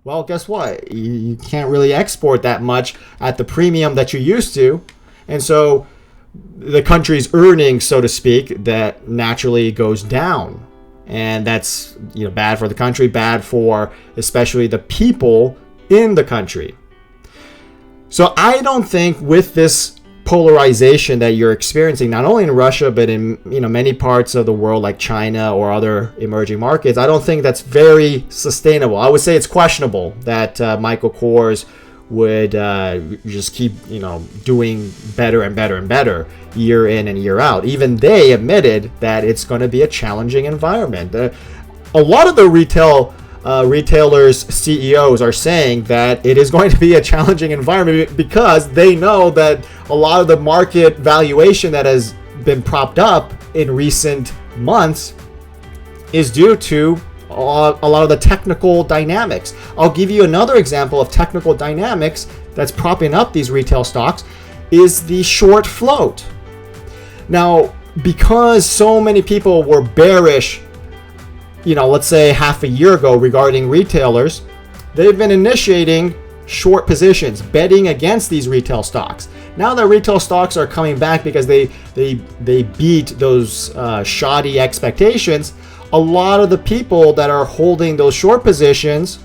well, guess what? You can't really export that much at the premium that you used to. And so the country's earnings, so to speak, that naturally goes down. And that's bad for the country, bad for especially the people in the country. So I don't think with this polarization that you're experiencing, not only in Russia, but in many parts of the world like China or other emerging markets, I don't think that's very sustainable. I would say it's questionable that Michael Kors would just keep doing better and better and better year in and year out. Even they admitted that it's going to be a challenging environment. A lot of the retailers CEOs are saying that it is going to be a challenging environment because they know that a lot of the market valuation that has been propped up in recent months is due to a lot of the technical dynamics. I'll give you another example of technical dynamics that's propping up these retail stocks is the short float. Now, because so many people were bearish, let's say half a year ago regarding retailers, they've been initiating short positions, betting against these retail stocks. Now that retail stocks are coming back because they beat those shoddy expectations, a lot of the people that are holding those short positions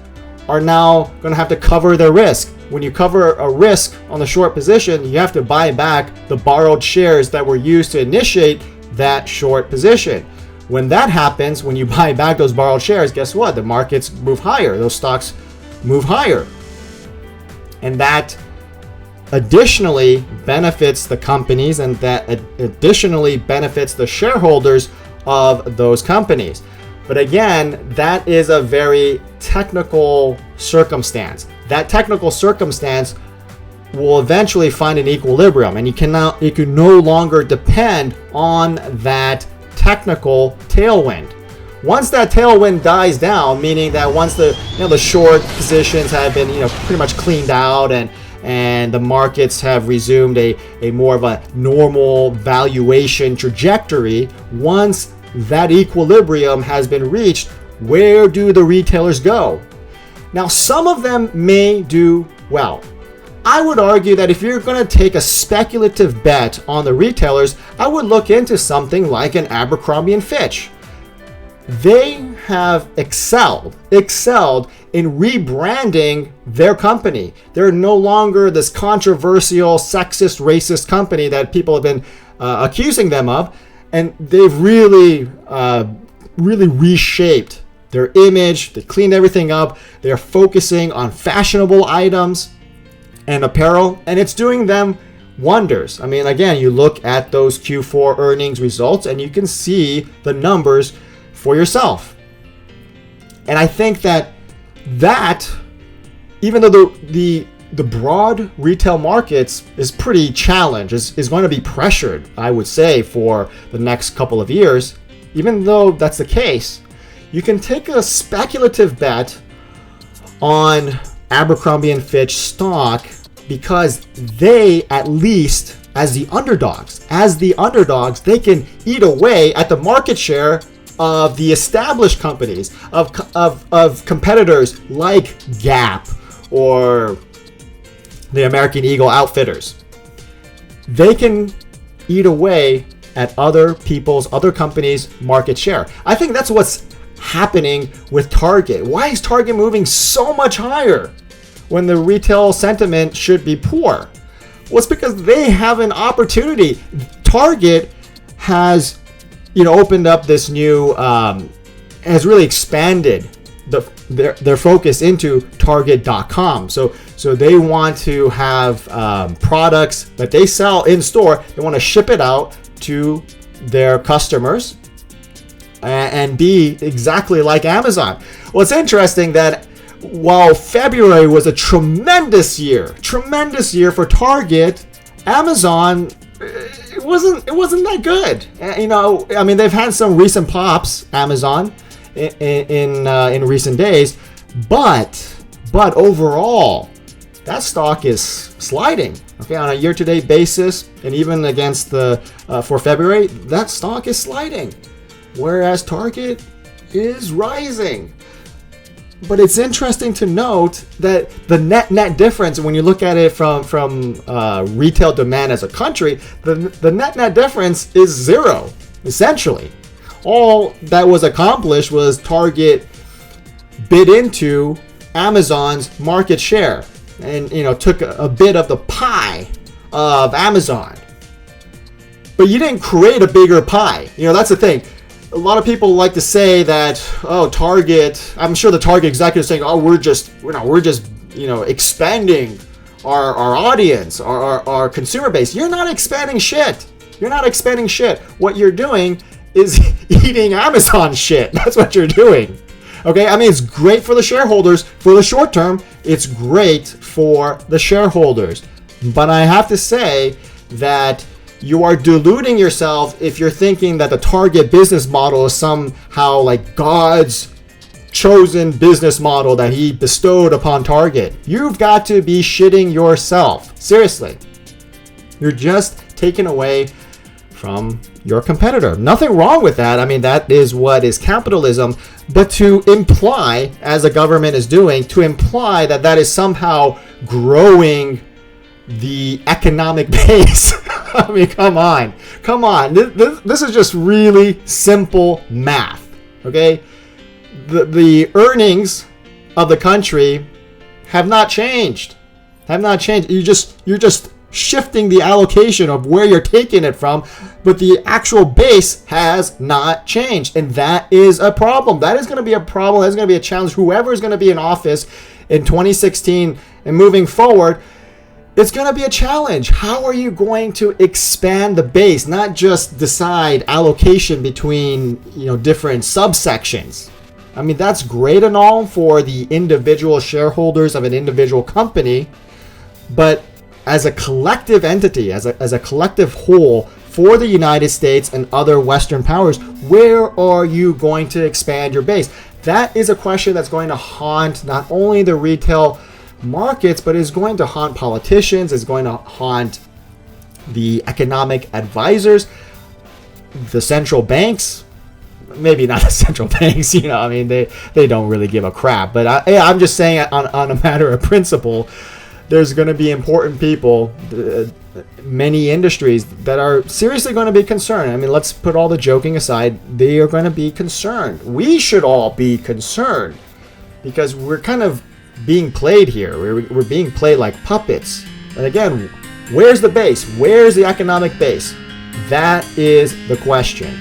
are now going to have to cover their risk. When you cover a risk on the short position, you have to buy back the borrowed shares that were used to initiate that short position. When that happens, when you buy back those borrowed shares, guess what? The markets move higher. Those stocks move higher. And that additionally benefits the companies, and that additionally benefits the shareholders of those companies. But again, that is a very technical circumstance. That technical circumstance will eventually find an equilibrium, and you can no longer depend on that technical tailwind. Once that tailwind dies down, meaning that once the short positions have been pretty much cleaned out and the markets have resumed a more of a normal valuation trajectory, once that equilibrium has been reached, where do the retailers go? Now, some of them may do well. I would argue that if you're going to take a speculative bet on the retailers, I would look into something like an Abercrombie and Fitch. They have excelled in rebranding their company. They're no longer this controversial, sexist, racist company that people have been accusing them of, and they've really reshaped their image. They cleaned everything up. They're focusing on fashionable items and apparel, and it's doing them wonders. I mean, again, you look at those Q4 earnings results and you can see the numbers for yourself. And I think that even though the broad retail markets is pretty challenged, is going to be pressured, I would say, for the next couple of years, even though that's the case, you can take a speculative bet on Abercrombie and Fitch stock because they, at least as the underdogs, they can eat away at the market share of the established companies, of competitors like Gap or the American Eagle Outfitters. They can eat away at other companies' market share. I think that's what's happening with Target. Why is Target moving so much higher when the retail sentiment should be poor? Well, it's because they have an opportunity. Target has opened up this new, has really expanded their focus into Target.com. So they want to have products that they sell in store. They want to ship it out to their customers and be exactly like Amazon. Well, it's interesting that while February was a tremendous year for Target, Amazon, it wasn't that good. I mean, they've had some recent pops, Amazon, in recent days, but overall, that stock is sliding. Okay, on a year-to-date basis, and even against for February, that stock is sliding, whereas Target is rising. But it's interesting to note that the net difference, when you look at it from retail demand as a country, the net difference is zero, essentially. All that was accomplished was Target bid into Amazon's market share and took a bit of the pie of Amazon. But you didn't create a bigger pie. That's the thing. A lot of people like to say that, Target, I'm sure the Target executives saying, we're just expanding our audience, our consumer base. You're not expanding shit. What you're doing is eating Amazon shit. That's what you're doing. Okay, I mean, it's great for the shareholders. For the short term, it's great for the shareholders. But I have to say that you are deluding yourself if you're thinking that the Target business model is somehow like God's chosen business model that he bestowed upon Target. You've got to be shitting yourself. Seriously. You're just taken away from your competitor. Nothing wrong with that. I mean, that is what is capitalism. But to imply, as the government is doing, to imply that is somehow growing the economic base. I mean, come on. This is just really simple math, okay? The earnings of the country have not changed. You're just shifting the allocation of where you're taking it from, but the actual base has not changed, and that is a problem. That is going to be a problem. That's going to be a challenge. Whoever is going to be in office in 2016 and moving forward, it's going to be a challenge. How are you going to expand the base, not just decide allocation between different subsections? I mean, that's great and all for the individual shareholders of an individual company, but as a collective entity, as a collective whole for the United States and other Western powers, where are you going to expand your base? That is a question that's going to haunt not only the retail markets, but is going to haunt politicians, is going to haunt the economic advisors, the central banks. Maybe not the central banks, I mean, they don't really give a crap. But I'm just saying on a matter of principle, there's going to be important people, many industries that are seriously going to be concerned. I mean, let's put all the joking aside. They are going to be concerned. We should all be concerned because we're kind of being played here. We're being played like puppets. And again, where's the base? Where's the economic base? That is the question.